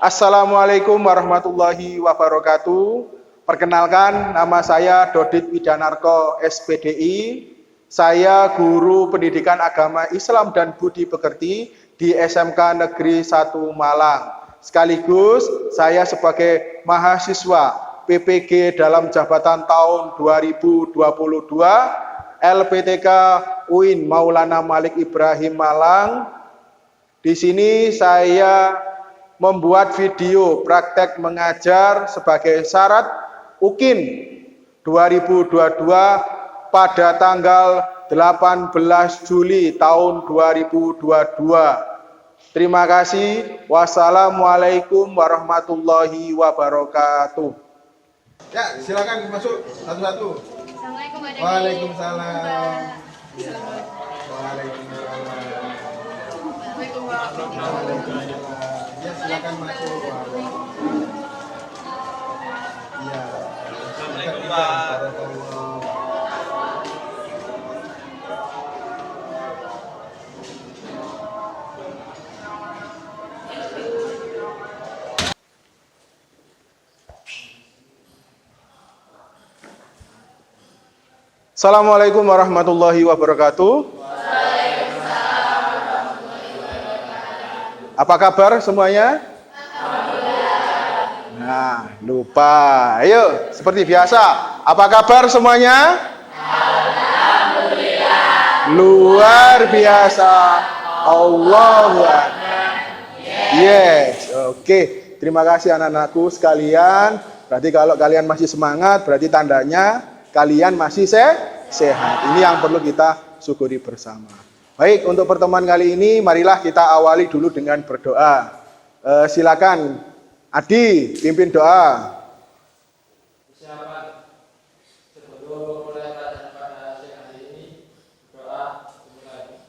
Assalamualaikum warahmatullahi wabarakatuh. Perkenalkan, nama saya Dodit Widanarko, SPDI. Saya guru pendidikan agama Islam dan Budi Pekerti di SMK Negeri 1 Malang. Sekaligus saya sebagai mahasiswa PPG dalam jabatan tahun 2022 LPTK UIN Maulana Malik Ibrahim Malang. Di sini saya membuat video praktek mengajar sebagai syarat UKIN 2022 pada tanggal 18 Juli tahun 2022. Terima kasih. Wassalamualaikum warahmatullahi wabarakatuh. Ya, silakan masuk satu-satu. Assalamualaikum warahmatullahi Waalaikumsalam. wabarakatuh. Ya, silakan masuk. Ya. Assalamualaikum Pak. Assalamualaikum warahmatullahi wabarakatuh. Apa kabar semuanya? Nah, lupa. Ayo, seperti biasa. Apa kabar semuanya? Alhamdulillah. Luar biasa. Allahu Akbar. Yes, oke. Terima kasih anak-anakku sekalian. Berarti kalau kalian masih semangat, berarti tandanya kalian masih sehat. Ini yang perlu kita syukuri bersama. Baik, untuk pertemuan kali ini, marilah kita awali dulu dengan berdoa. Silakan, Adi, pimpin doa. Persiapan sebelum mulai pelajaran pada siang hari ini, doa dimulai.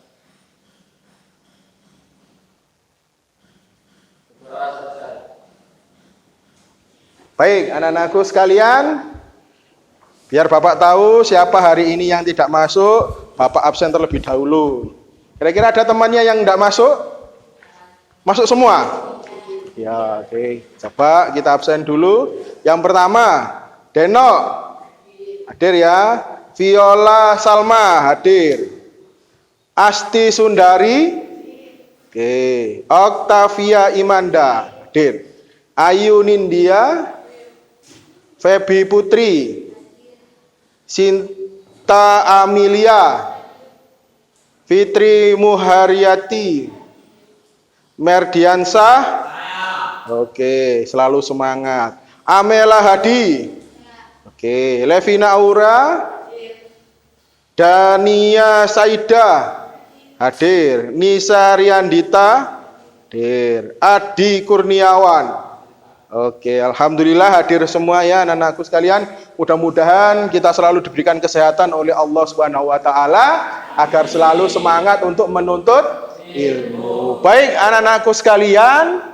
Doa selesai. Baik, anak-anakku sekalian, biar Bapak tahu siapa hari ini yang tidak masuk, Bapak absen terlebih dahulu. Kira-kira ada temannya yang tidak masuk? Masuk semua? Ya, oke. Coba kita absen dulu. Yang pertama, Denok. Hadir ya. Viola Salma hadir. Asti Sundari. Oke. Octavia Imanda hadir. Ayu Nindya. Febi Putri. Sinta Amelia, Fitri Muharyati, Merdiansah, oke, selalu semangat. Amela Hadi, oke, Levina Aura, Dania Saida, hadir. Nisa Riandita, hadir. Adi Kurniawan. Oke, alhamdulillah hadir semua ya anak-anakku sekalian. Mudah-mudahan kita selalu diberikan kesehatan oleh Allah Subhanahu wa taala agar selalu semangat untuk menuntut ilmu. Baik, anak-anakku sekalian,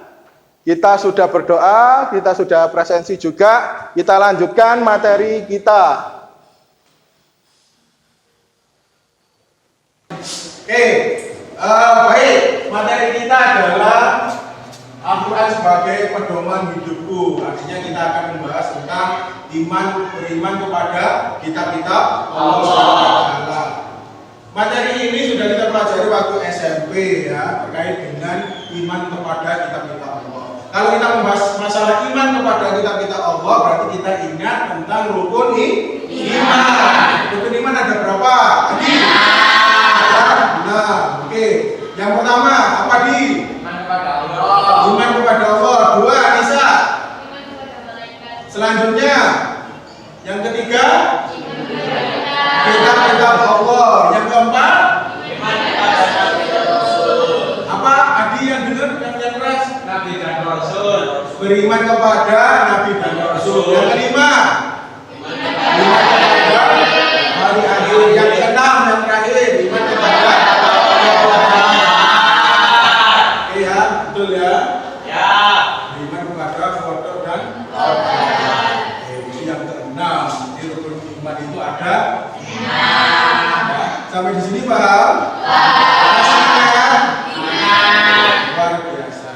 kita sudah berdoa, kita sudah presensi juga. Kita lanjutkan materi kita. Oke, baik, materi kita adalah Al-Quran sebagai pedoman hidupku. Artinya kita akan membahas tentang beriman kepada kitab-kitab Allah SWT. Materi ini sudah kita pelajari waktu SMP ya, terkait dengan iman kepada kitab-kitab Allah. Kalau kita membahas masalah iman kepada kitab-kitab Allah, berarti kita ingat tentang rukun iman. Rukun iman ada berapa? Nah, oke. Yang pertama apa di? Iman kepada Allah. Dua, Anissa. Iman kepada malaikat. Selanjutnya, yang ketiga, kitab-kitab Allah. Yang keempat, Iman kepada Nabi dan Rasul. apa? Adi yang benar, yang keras. Nabi dan Rasul. Beriman kepada Nabi dan Rasul. Yang kelima, Iman iman kepada hari akhir. Yang keenam, yang terakhir, iman kepada Oke ya, betul ya. ya. Beriman kepada qadar dan qadar. Itu yang keenam. Jadi rukun iman itu ada. Ya, sampai di sini paham? Paham. Luar biasa.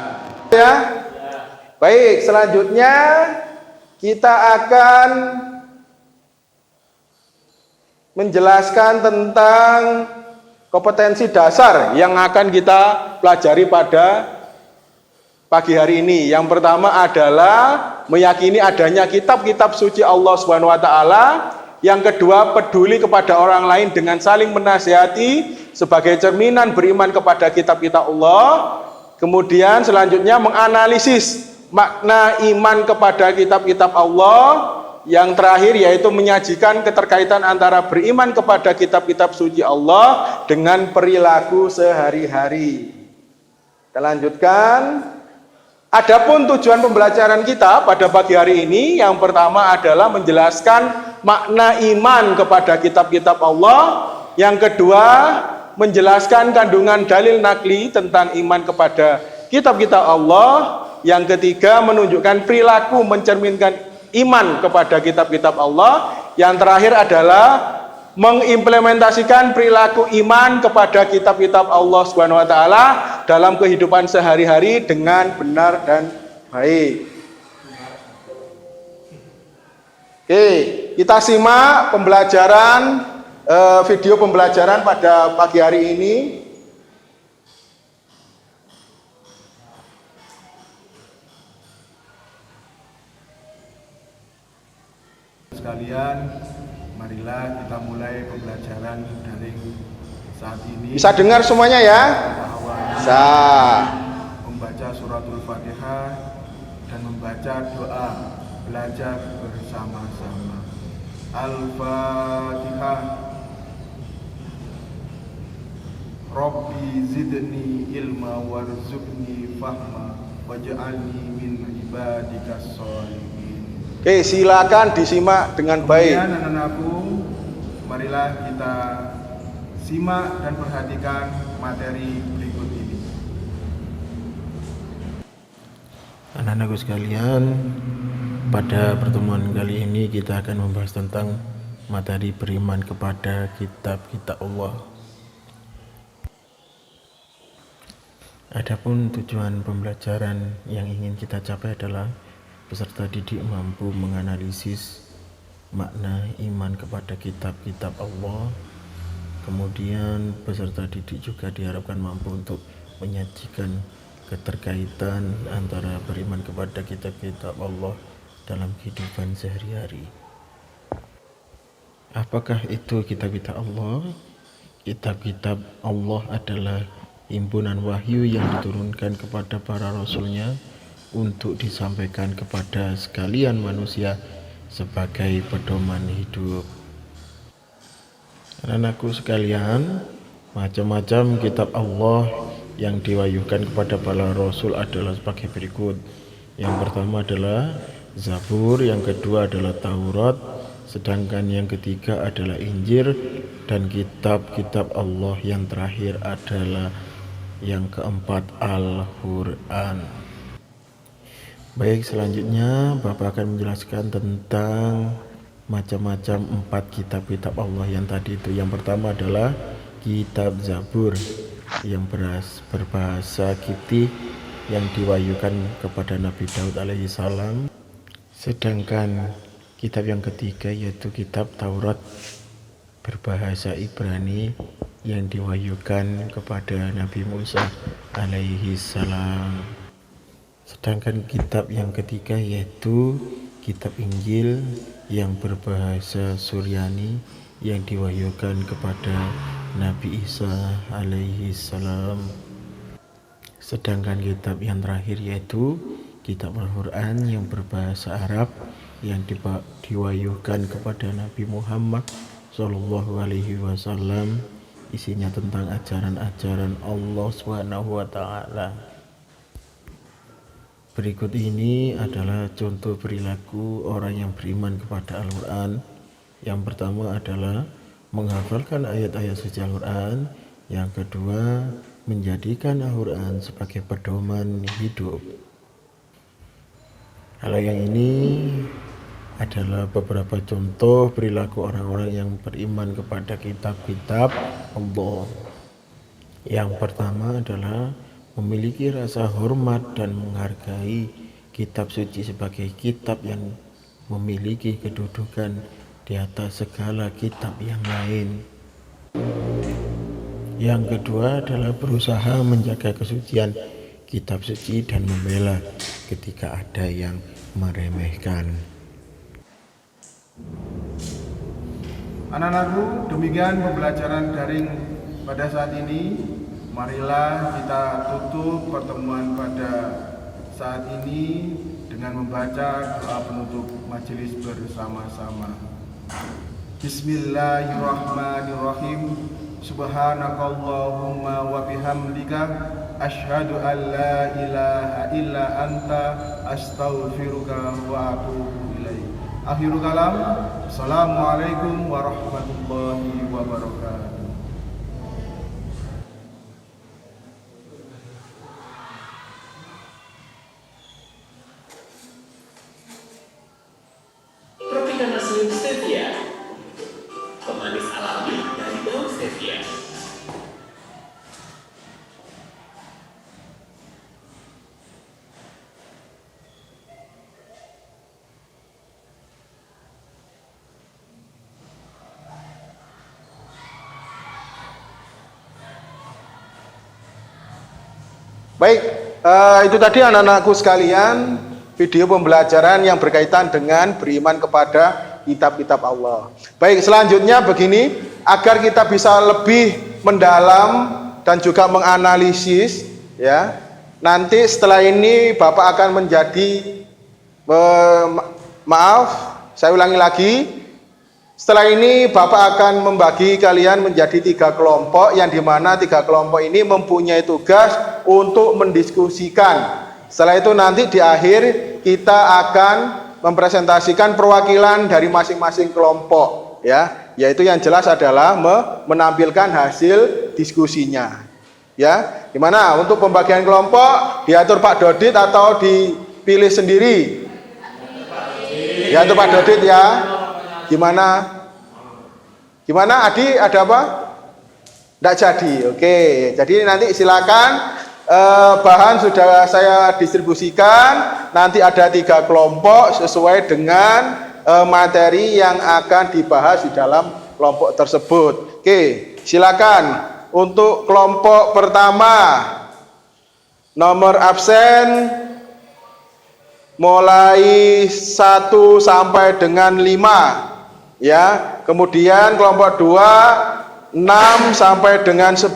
Ya. Baik, selanjutnya kita akan menjelaskan tentang kompetensi dasar yang akan kita pelajari pada pagi hari ini. Yang pertama adalah meyakini adanya kitab-kitab suci Allah Subhanahu wa taala. Yang kedua, peduli kepada orang lain dengan saling menasihati sebagai cerminan beriman kepada kitab-kitab Allah. Kemudian selanjutnya menganalisis makna iman kepada kitab-kitab Allah. Yang terakhir yaitu menyajikan keterkaitan antara beriman kepada kitab-kitab suci Allah dengan perilaku sehari-hari. Kita lanjutkan. Adapun tujuan pembelajaran kita pada pagi hari ini, yang pertama adalah menjelaskan makna iman kepada kitab-kitab Allah. Yang kedua, menjelaskan kandungan dalil nakli tentang iman kepada kitab-kitab Allah. Yang ketiga, menunjukkan perilaku mencerminkan iman kepada kitab-kitab Allah. Yang terakhir adalah mengimplementasikan perilaku iman kepada kitab-kitab Allah Subhanahu wa taala dalam kehidupan sehari-hari dengan benar dan baik. Oke, kita simak pembelajaran video pembelajaran pada pagi hari ini. Sekalian, marilah kita mulai pembelajaran daring saat ini. Bisa dengar semuanya ya? Bisa. Membaca suratul Fatihah dan membaca doa belajar bersama-sama. Al-Fatihah. Rabbi zidni ilma warzuqni fahma waj'alni min ibadikas sholihin. Oke, silakan disimak dengan baik. Kemudian anak-anakku, marilah kita simak dan perhatikan materi berikut ini. Anak-anakku sekalian, pada pertemuan kali ini kita akan membahas tentang materi beriman kepada kitab-kitab Allah. Adapun tujuan pembelajaran yang ingin kita capai adalah peserta didik mampu menganalisis makna iman kepada kitab-kitab Allah. Kemudian peserta didik juga diharapkan mampu untuk menyajikan keterkaitan antara beriman kepada kitab-kitab Allah dalam kehidupan sehari-hari. Apakah itu kitab-kitab Allah? Kitab-kitab Allah adalah himpunan wahyu yang diturunkan kepada para rasulnya untuk disampaikan kepada sekalian manusia sebagai pedoman hidup. Anak-anakku sekalian, macam-macam kitab Allah yang diwahyukan kepada para rasul adalah sebagai berikut. Yang pertama adalah Zabur, yang kedua adalah Taurat, sedangkan yang ketiga adalah Injil, dan kitab-kitab Allah yang terakhir adalah yang keempat Al-Quran. Baik, selanjutnya Bapak akan menjelaskan tentang macam-macam 4 kitab-kitab Allah yang tadi itu. Yang pertama adalah kitab Zabur yang berbahasa Kipti yang diwahyukan kepada Nabi Daud alaihi salam. Sedangkan kitab yang ketiga yaitu kitab Taurat berbahasa Ibrani yang diwahyukan kepada Nabi Musa alaihi salam. Sedangkan kitab yang ketiga yaitu kitab Injil yang berbahasa Suryani yang diwahyukan kepada Nabi Isa alaihi salam. Sedangkan kitab yang terakhir yaitu kitab Al-Quran yang berbahasa Arab yang diwahyukan kepada Nabi Muhammad sallallahu alaihi wasallam, isinya tentang ajaran-ajaran Allah Subhanahu wa taala. Berikut ini adalah contoh perilaku orang yang beriman kepada Al-Quran. Yang pertama adalah menghafalkan ayat-ayat suci Al-Quran. Yang kedua, menjadikan Al-Quran sebagai pedoman hidup. Hal yang ini adalah beberapa contoh perilaku orang-orang yang beriman kepada kitab-kitab Allah. Yang pertama adalah memiliki rasa hormat dan menghargai kitab suci sebagai kitab yang memiliki kedudukan di atas segala kitab yang lain. Yang kedua adalah berusaha menjaga kesucian kitab suci dan membela ketika ada yang meremehkan. Anak-anakku, demikian pembelajaran daring pada saat ini. Marilah kita tutup pertemuan pada saat ini dengan membaca doa penutup majelis bersama-sama. Bismillahirrahmanirrahim. Subhanakallahumma wa bihamdika asyhadu an la ilaha illa anta astaghfiruka wa atubu ilaik. Akhirul kalam. Assalamualaikum warahmatullahi wabarakatuh. Tropicana Slim Stevia, pemanis alami dari daun stevia. Baik, itu tadi anak-anakku sekalian, video pembelajaran yang berkaitan dengan beriman kepada kitab-kitab Allah. Baik, selanjutnya begini, agar kita bisa lebih mendalam dan juga menganalisis, ya. Nanti setelah ini Bapak akan menjadi saya ulangi lagi. Setelah ini Bapak akan membagi kalian menjadi 3 kelompok, yang dimana 3 kelompok ini mempunyai tugas untuk mendiskusikan. Setelah itu nanti di akhir kita akan mempresentasikan perwakilan dari masing-masing kelompok, ya, yaitu yang jelas adalah menampilkan hasil diskusinya, ya. Gimana untuk pembagian kelompok, diatur Pak Dodit atau dipilih sendiri? Diatur Pak Dodit ya. Gimana Adi, ada apa? Tidak jadi. Oke, jadi nanti silakan, bahan sudah saya distribusikan. Nanti ada 3 kelompok sesuai dengan materi yang akan dibahas di dalam kelompok tersebut. Oke, silakan untuk kelompok pertama, nomor absen mulai 1 sampai dengan 5. Ya, kemudian kelompok 2 6 sampai dengan 10,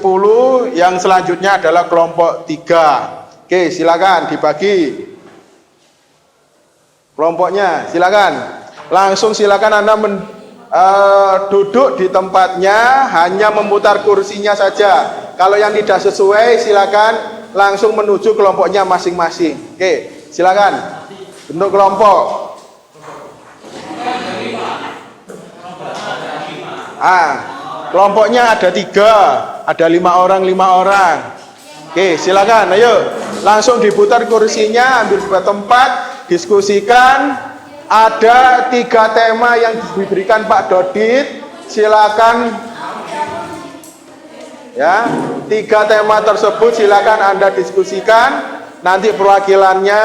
yang selanjutnya adalah kelompok 3. Oke, silakan dibagi kelompoknya, silakan. Langsung silakan Anda duduk di tempatnya, hanya memutar kursinya saja. Kalau yang tidak sesuai, silakan langsung menuju kelompoknya masing-masing. Oke, silakan bentuk kelompok. Kelompoknya ada 3, ada 5 orang. Oke, silakan, ayo langsung diputar kursinya, ambil sebuah tempat, diskusikan. Ada 3 tema yang diberikan Pak Dodit, silakan, ya. 3 tema tersebut silakan Anda diskusikan. Nanti perwakilannya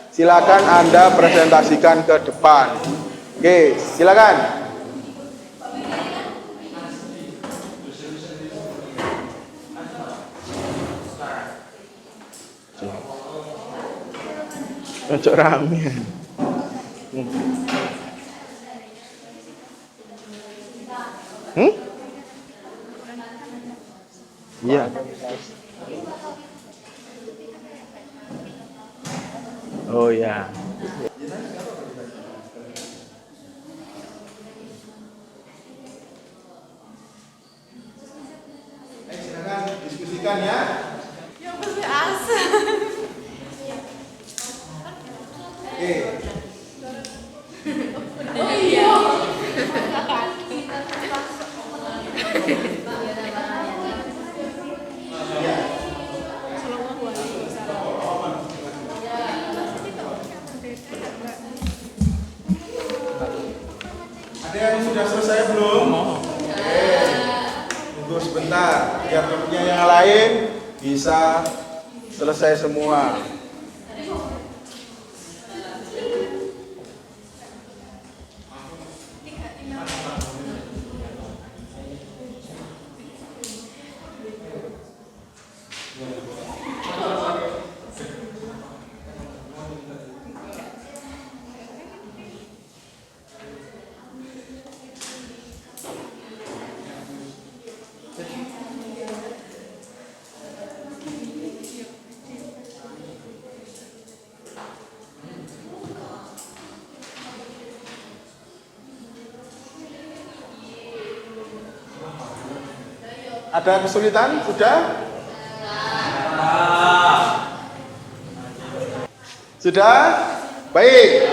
silakan Anda presentasikan ke depan. Oke, silakan. Cocok rame. Iya. Oh ya. Silakan diskusikan ya. Yang pasti asal. Oke. Oh iya. Ada yang sudah selesai belum? Oke. Tunggu sebentar biar grupnya yang lain bisa selesai semua. Ada kesulitan? Sudah? Sudah? Baik.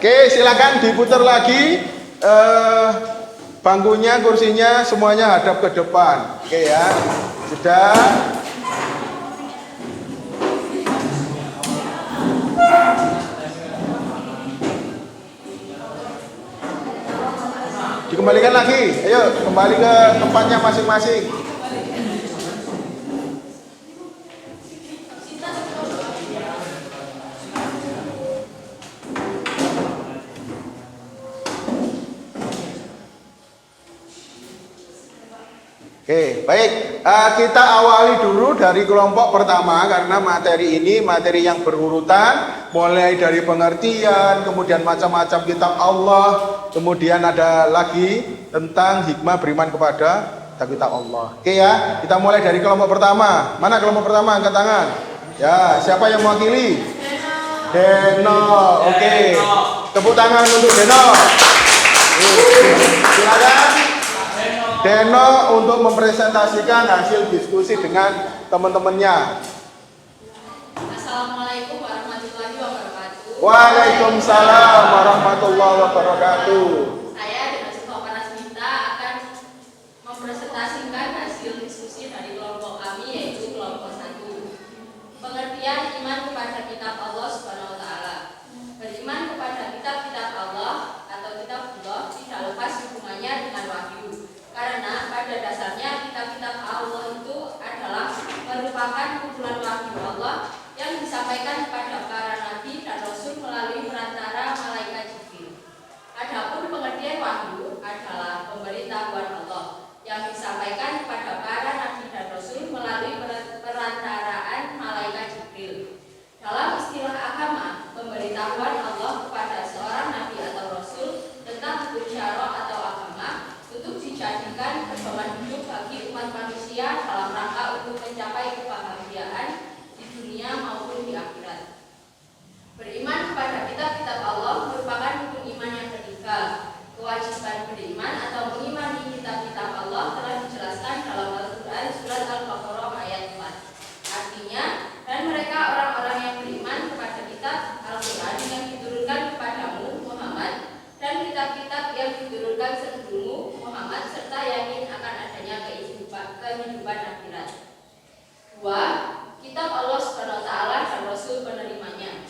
Oke, silakan diputar lagi. Bangkunya, kursinya semuanya hadap ke depan. Oke ya. Sudah? Dikembalikan lagi. Ayo, kembali ke tempatnya masing-masing. Oke, baik. Kita awali dulu dari kelompok pertama karena materi ini materi yang berurutan, mulai dari pengertian, kemudian macam-macam kitab Allah, kemudian ada lagi tentang hikmah beriman kepada kitab Allah. Oke ya, kita mulai dari kelompok pertama. Mana kelompok pertama? Angkat tangan. Ya, siapa yang mewakili? Deno. Oke. Tepuk tangan untuk Deno. Silakan. Deno untuk mempresentasikan hasil diskusi dengan teman-temannya. Assalamualaikum warahmatullahi wabarakatuh. Waalaikumsalam warahmatullahi wabarakatuh. Saya dengan Sifat Parasmita akan mempresentasikan hasil diskusi dari kelompok kami, yaitu kelompok 1. Pengertian iman kepada kitab Allah Subhanahu wa taala. Beriman kepada kitab-kitab Allah atau kitab Allah tidak lepas hubungannya dengan wahyu. Karena pada dasarnya kitab-kitab Allah itu adalah merupakan kumpulan wahyu Allah yang disampaikan kepada para nabi dan rasul melalui perantara malaikat Jibril. Adapun pengertian wahyu adalah pemberitahuan Allah yang disampaikan kepada para nabi dan rasul melalui perantaraan malaikat Jibril. Dalam istilah agama, pemberitahuan Allah kepada seorang nabi atau rasul tentang hukum syara atau agama untuk dijadikan pedoman hidup bagi umat manusia dalam rangka untuk mencapai kebahagiaan di dunia maupun di akhirat. Beriman kepada kitab-kitab Allah merupakan rukun iman yang ketiga. Kewajiban beriman atau mengimani kitab-kitab Allah telah dijelaskan dalam Al-Quran surat Al-Baqarah ayat 4. Artinya, dan mereka orang-orang yang beriman kepada kitab Al-Quran yang diturunkan kepadamu Muhammad dan kitab-kitab yang diturunkan sebelummu Muhammad serta yakin akan adanya kehidupan akhirat. 2. Kitab Allah Subhanahu wa taala dan Rasul penerimanya.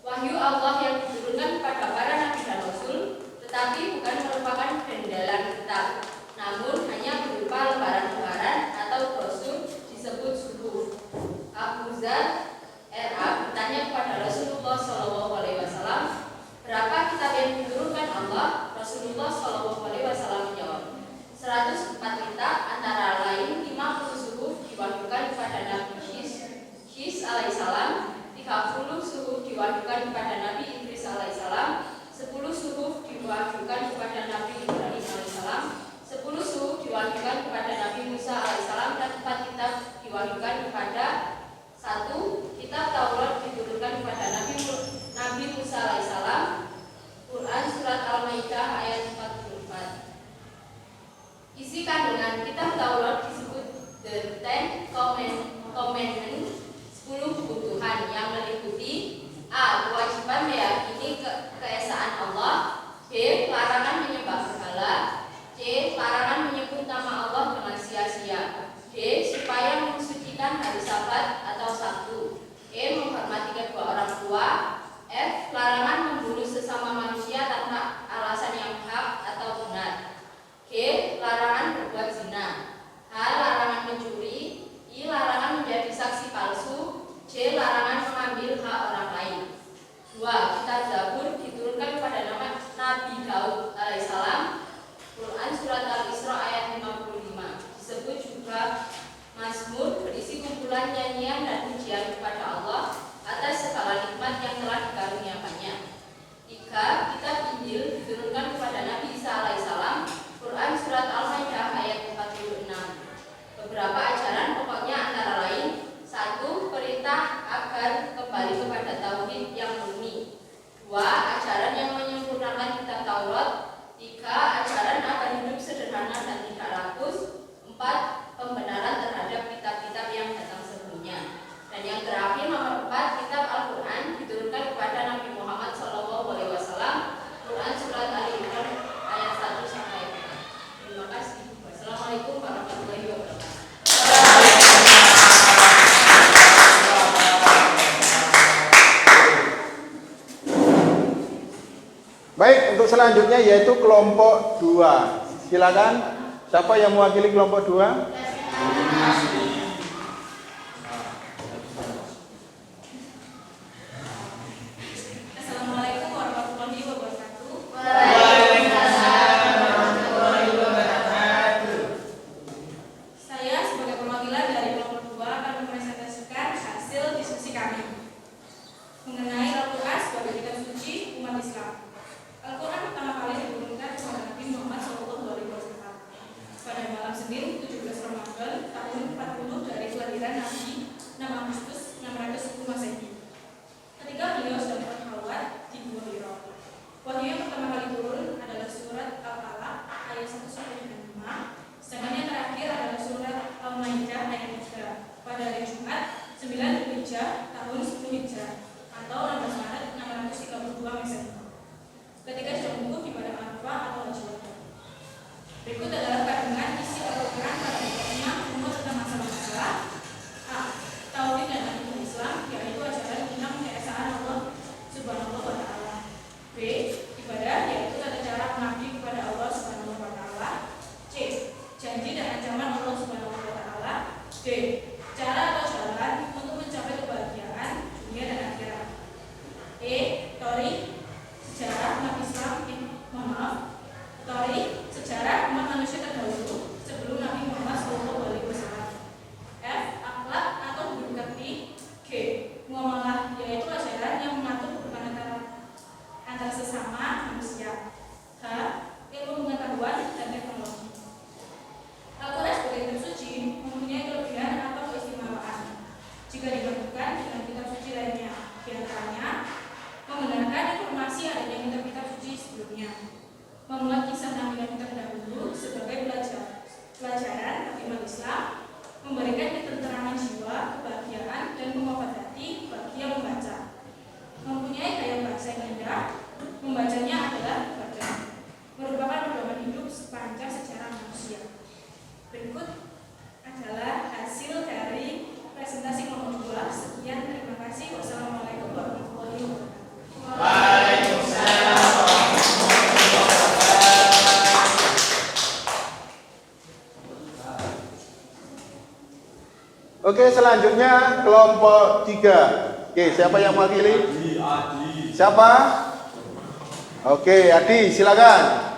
Wahyu Allah yang diturunkan kepada para nabi dan rasul tetapi bukan merupakan pendalan kitab, namun hanya berupa lembaran-lembaran atau brosur disebut suhuf. Abu Dzar RA bertanya kepada Rasulullah SAW, berapa kitab yang diturunkan Allah? Rasulullah SAW menjawab, 104 kitab, antara lain 50 suhuf diwahyukan kepada Nabi Syis alaihissalam, 30 suhuf diwahyukan kepada Nabi Idris alaihissalam, 10 suhuf diwahyukan kepada Nabi Ibrahim alaihissalam, 10 suhuf diwahyukan kepada Nabi Musa alaihissalam, dan 4 kitab diwahyukan kepada 1 kitab Taurat diturunkan kepada Nabi Musa alaihissalam. Quran surat Al-Maidah ayat 44. Isi kandungan kitab Taurat disebut the Ten Commandments, 10 kebutuhan yang meliputi A. Kewajiban meyakini keesaan Allah, B. Larangan menyembah berhala, C. Larangan menyebut nama Allah dengan sia-sia, D. Supaya mensucikan hari Sabat atau Sabtu, E. Menghormati kedua orang tua, F. Larangan membunuh sesama manusia tanpa alasan yang hak atau benar, G. Larangan berbuat zina, H. Larangan mencuri, I. Larangan menjadi saksi palsu, C. Larangan mengambil hak orang lain. 2. Kitab Zabur diturunkan kepada Nabi Daud alaihissalam. Quran surat Al-Isra ayat 55. Disebut juga Mazmur, berisi kumpulan nyanyian dan pujian kepada Allah atas segala nikmat yang telah dikaruniakannya. 3. Kitab Injil diturunkan kepada Nabi Isa alaihissalam. Quran surat Al-Maidah ayat 46. Beberapa ajaran pokoknya antara lain: 1. Perintah agar kembali kepada tauhid yang murni. 2. Ajaran yang menyempurnakan kitab Taurat. 3. Ajaran agar hidup sederhana dan tidak rakus. 4. Pembenaran selanjutnya yaitu kelompok 2. Silakan. Siapa yang mewakili kelompok 2? Assalamualaikum warahmatullahi wabarakatuh. Saya sebagai perwakilan dari kelompok 2 akan mempresentasikan hasil diskusi kami mengenai Al-Quran sebagai kitab suci umat Islam. Al-Quran pertama kali diturunkan kepada Nabi Muhammad SAW pada malam Senin 17 Ramadan tahun 40 dari kelahiran Nabi 6 Agustus 610 Masehi. Ketika beliau sedang berkhawat di Gua Hira. Wahyu yang pertama kali turun adalah surat Al-Alaq ayat 1-5, sedangkan yang terakhir adalah surat Al-Maidah ayat 3 pada hari Jumat 9 Dzulhijjah tahun 10 Hijrah atau 16 Maret 632 Masehi. Ketika sedang wukuf di padang Arafah atau Haji Wada. Berikut adalah kandungan isi Al-Quran pada ayatnya umur tentang masalah-masalah A. Tauhid dan akidah Islam, yaitu ajaran tentang keesaan Allah Subhanahu wa Ta'ala. B. Ibadah, yaitu tata cara mengabdi kepada Allah Subhanahu wa Ta'ala. C. Janji dan ancaman Allah Subhanahu wa Ta'ala. D. Cara atau jalan untuk mencapai kebahagiaan dunia dan akhirat. E. Tori, sejarah umat Islam, sejarah umat manusia terdahulu sebelum Nabi Muhammad SAW. F. Akhlak atau budi pekerti. G. Muamalah, yaitu ajaran yang mengatur hubungan antara sesama manusia. H. Ilmu pengetahuan dan teknologi. Al-Quran sebagai kitab suci mempunyai kelebihan atau keistimewaan jika dibandingkan dengan kitab suci lainnya. Di antaranya membenarkan informasi adanya kitab-kitab suci sebelumnya, memuat kisah nabi-nabi terdahulu sebagai pelajaran bagi umat Islam, memberikan ketentraman jiwa, kebahagiaan, dan kemufadati bagi yang membaca, mempunyai gaya bahasa yang indah, membacanya adalah ibadah, merupakan pedoman hidup sepanjang sejarah manusia. Berikut adalah hasil dari presentasi kelompok 2. Sekian, terima kasih. Wassalamualaikum warahmatullahi wabarakatuh. Waalaikumsalam. Oke, selanjutnya kelompok 3. Oke, siapa yang mewakili? Siapa? Oke, Adi, silakan.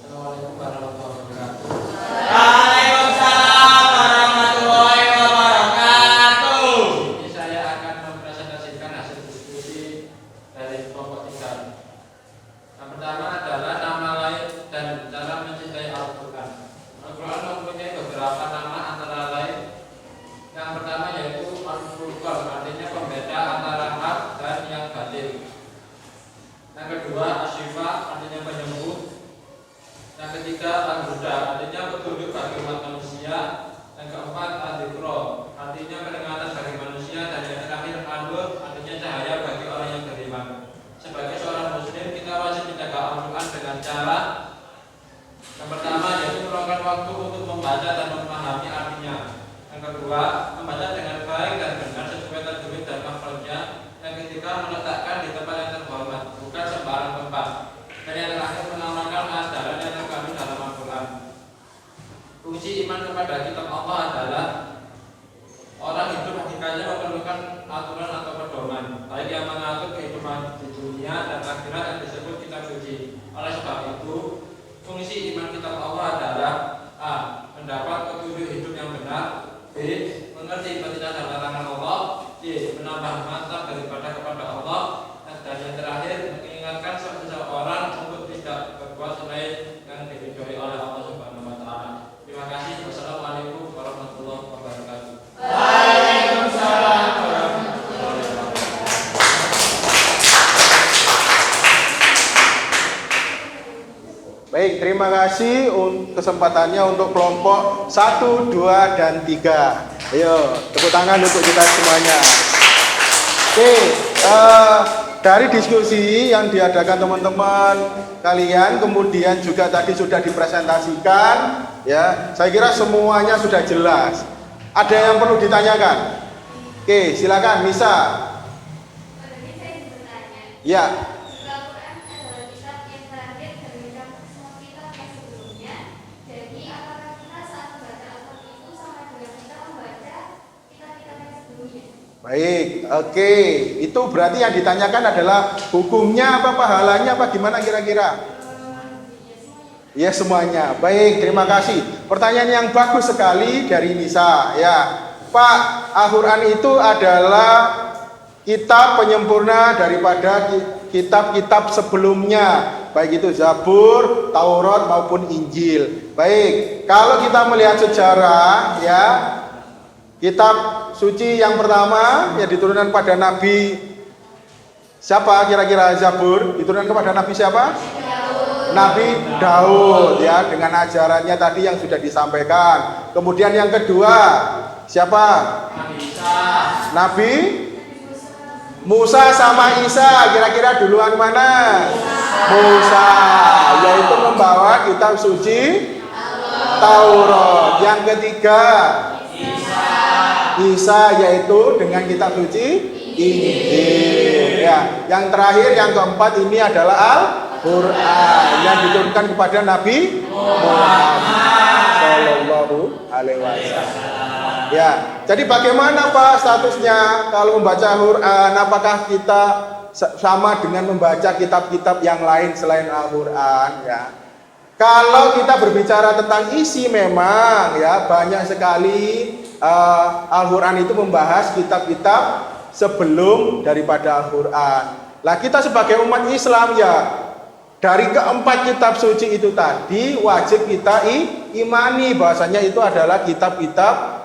Assalamualaikum warahmatullahi wabarakatuh. Waalaikumsalam warahmatullahi wabarakatuh. Ini saya akan mempresentasikan hasil diskusi dari kelompok 3. Yang pertama adalah nama lain dan cara mencintai Al-Quran. Al-Quran mempunyai beberapa nama antara lain. Yang pertama yaitu Al-Furqan, artinya pembeda antara hak dan yang batil. Yang kedua Asyifa, artinya penyembuh. Yang ketiga Al-Huda, artinya petunjuk bagi umat manusia. Yang keempat Al-Dzikra, artinya pendengaran bagi manusia. Dan yang terakhir Al-Nur, artinya cahaya bagi orang yang beriman. Sebagai seorang muslim, kita wajib menjaga Al-Quran dengan cara yang pertama yaitu meluangkan waktu untuk membaca dan memahami artinya. Yang kedua, membaca dengan baik dan benar sesuai tajwid dan makhrajnya. Yang ketiga, meletakkan di tempat yang terhormat, bukan sembarang tempat. Dan yang terakhir, mengamalkan ajaran yang terkandung dalam Al-Quran. Fungsi iman kepada kitab Allah adalah orang hidup hakikatnya memerlukan aturan atau pedoman, baik yang mengatur kehidupan di dunia dan akhirat yang disebut kitab suci. Oleh sebab itu, fungsi iman kitab Allah adalah A. Mendapat petunjuk hidup yang benar. B. Mengerti perintah dan larangan Allah. C. Menambah mantap daripada kepada Allah. Dan yang terakhir, mengingatkan seseorang untuk tidak berbuat selain yang diridhoi oleh Allah Subhanahu wa Ta'ala. Terima kasih. Wassalamualaikum warahmatullahi wabarakatuh. Waalaikumsalam warahmatullahi wabarakatuh. Baik, terima kasih kesempatannya untuk kelompok 1, 2, dan 3. Ayo, tepuk tangan untuk kita semuanya. Oke, dari diskusi yang diadakan teman-teman kalian, kemudian juga tadi sudah dipresentasikan Ya, saya kira semuanya sudah jelas. Ada yang perlu ditanyakan? Oke, silakan Nisa. Tadi saya bertanya, Ya. jika Al-Quran adalah kitab yang terakhir dan mencakup semua kitab yang sebelumnya, jadi apakah kita saat membaca Al-Quran itu sama dengan kita membaca kitab-kitab yang sebelumnya? Baik, oke. Itu berarti yang ditanyakan adalah hukumnya apa, pahalanya apa, gimana kira-kira? Ya semuanya. Baik, terima kasih. Pertanyaan yang bagus sekali dari Nisa. Ya, Pak, Al-Quran itu adalah kitab penyempurna daripada kitab-kitab sebelumnya, baik itu Zabur, Taurat maupun Injil. Baik, kalau kita melihat sejarah, ya, kitab suci yang pertama yang diturunkan pada Nabi siapa kira-kira? Zabur diturunkan kepada Nabi siapa? Nabi Daud, ya, dengan ajarannya tadi yang sudah disampaikan. Kemudian yang kedua siapa? Nabi Musa sama Isa. Kira-kira duluan mana? Musa, yaitu membawa kitab suci Taurat. Yang ketiga Isa, yaitu dengan kitab suci Injil. Ya, yang terakhir yang keempat ini adalah Al-Quran yang diturunkan kepada Nabi Muhammad Sallallahu Alaihi Wasallam. Ya, jadi bagaimana Pak statusnya kalau membaca Al-Quran? Apakah kita sama dengan membaca kitab-kitab yang lain selain Al-Quran? Ya, kalau kita berbicara tentang isi, memang ya banyak sekali Al-Quran itu membahas kitab-kitab sebelum daripada Al-Quran. Lah kita sebagai umat Islam, ya, dari keempat kitab suci itu tadi wajib kita imani bahwasanya itu adalah kitab-kitab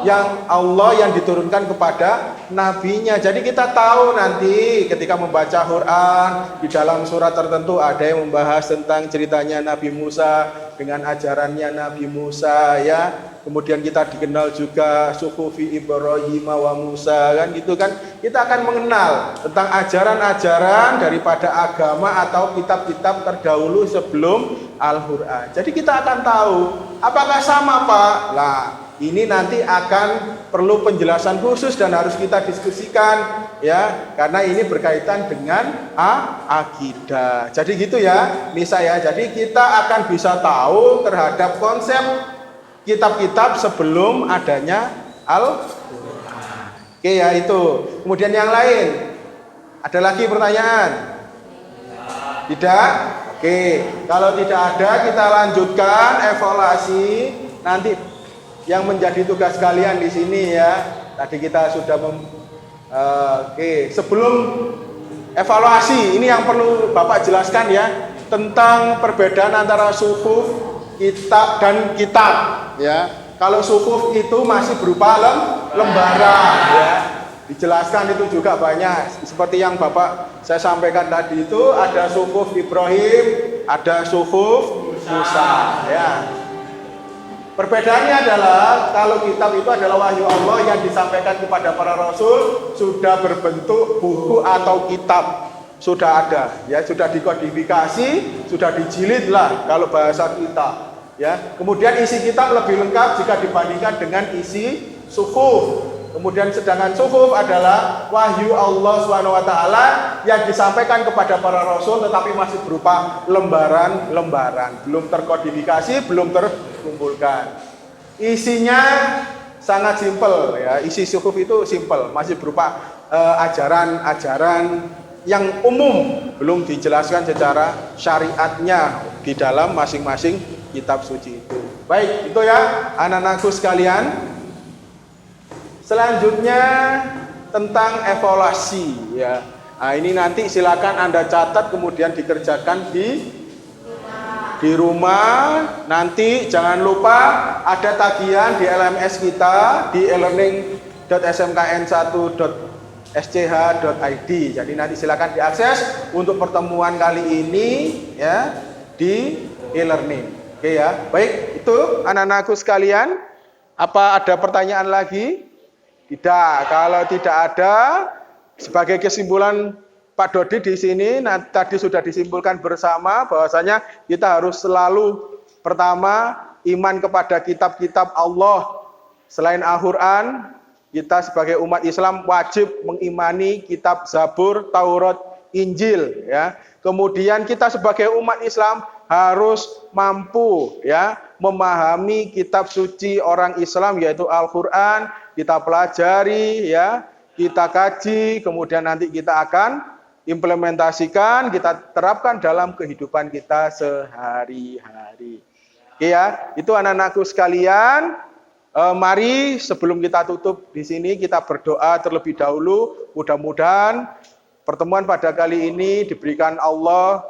yang Allah yang diturunkan kepada nabinya. Jadi kita tahu nanti ketika membaca Quran di dalam surat tertentu ada yang membahas tentang ceritanya Nabi Musa dengan ajarannya Nabi Musa, ya. Kemudian kita dikenal juga suhufi Ibrahim wa Musa, kan gitu kan. Kita akan mengenal tentang ajaran-ajaran daripada agama atau kitab-kitab terdahulu sebelum Al-Quran. Jadi kita akan tahu apakah sama, Pak. Lah, ini nanti akan perlu penjelasan khusus dan harus kita diskusikan, ya, karena ini berkaitan dengan akidah. Jadi gitu ya, Nisa ya. Jadi kita akan bisa tahu terhadap konsep kitab-kitab sebelum adanya Al-Quran. Oke ya, itu. Kemudian yang lain, ada lagi pertanyaan? Tidak? Oke, kalau tidak ada kita lanjutkan evaluasi nanti. Yang menjadi tugas kalian di sini, ya. Tadi kita sudah sebelum evaluasi ini yang perlu Bapak jelaskan, ya, tentang perbedaan antara suhuf, kitab dan kitab, ya. Kalau suhuf itu masih berupa lembaran, ya. Dijelaskan itu juga banyak. Seperti yang Bapak saya sampaikan tadi itu ada suhuf Ibrahim, ada suhuf Musa, ya. Perbedaannya adalah kalau kitab itu adalah wahyu Allah yang disampaikan kepada para rasul, sudah berbentuk buku atau kitab, sudah ada, ya, sudah dikodifikasi, sudah dijilid lah kalau bahasa kita, ya. Kemudian isi kitab lebih lengkap jika dibandingkan dengan isi suhuf. Kemudian sedangkan suhuf adalah wahyu Allah SWT yang disampaikan kepada para rasul tetapi masih berupa lembaran-lembaran, belum terkodifikasi, belum terkumpulkan. Isinya sangat simpel, ya. Isi suhuf itu simpel, masih berupa ajaran-ajaran yang umum, belum dijelaskan secara syariatnya di dalam masing-masing kitab suci itu. Baik, itu ya anak-anakku sekalian. Selanjutnya tentang evaluasi, ya. Nah, ini nanti silakan Anda catat kemudian dikerjakan di rumah. Nanti jangan lupa ada tagihan di LMS kita di elearning.smkn1.sch.id. Jadi nanti silakan diakses untuk pertemuan kali ini, ya, di e-learning. Oke ya. Baik, itu anak-anakku sekalian. Apa ada pertanyaan lagi? Tidak. Kalau tidak ada, sebagai kesimpulan Pak Dodi di sini tadi sudah disimpulkan bersama bahwasanya kita harus selalu Pertama, iman kepada kitab-kitab Allah selain Al-Quran. Kita sebagai umat Islam wajib mengimani kitab Zabur, Taurat, Injil, ya. Kemudian kita sebagai umat Islam harus mampu, ya, memahami kitab suci orang Islam yaitu Al-Quran. Kita pelajari, ya, kita kaji, kemudian nanti kita akan implementasikan, kita terapkan dalam kehidupan kita sehari-hari. Oke ya, itu anak-anakku sekalian. Mari sebelum kita tutup di sini kita berdoa terlebih dahulu. Mudah-mudahan pertemuan pada kali ini diberikan Allah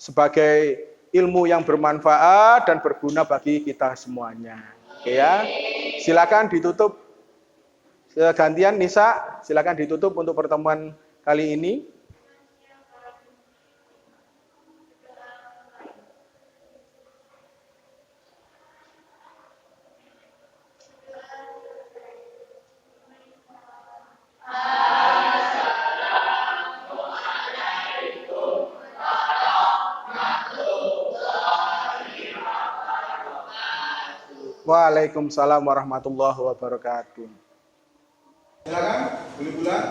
sebagai ilmu yang bermanfaat dan berguna bagi kita semuanya. Oke ya, silakan ditutup. Gantian Nisa, silakan ditutup untuk pertemuan kali ini. Waalaikumsalam warahmatullahi wabarakatuh. Silakan, boleh pulang.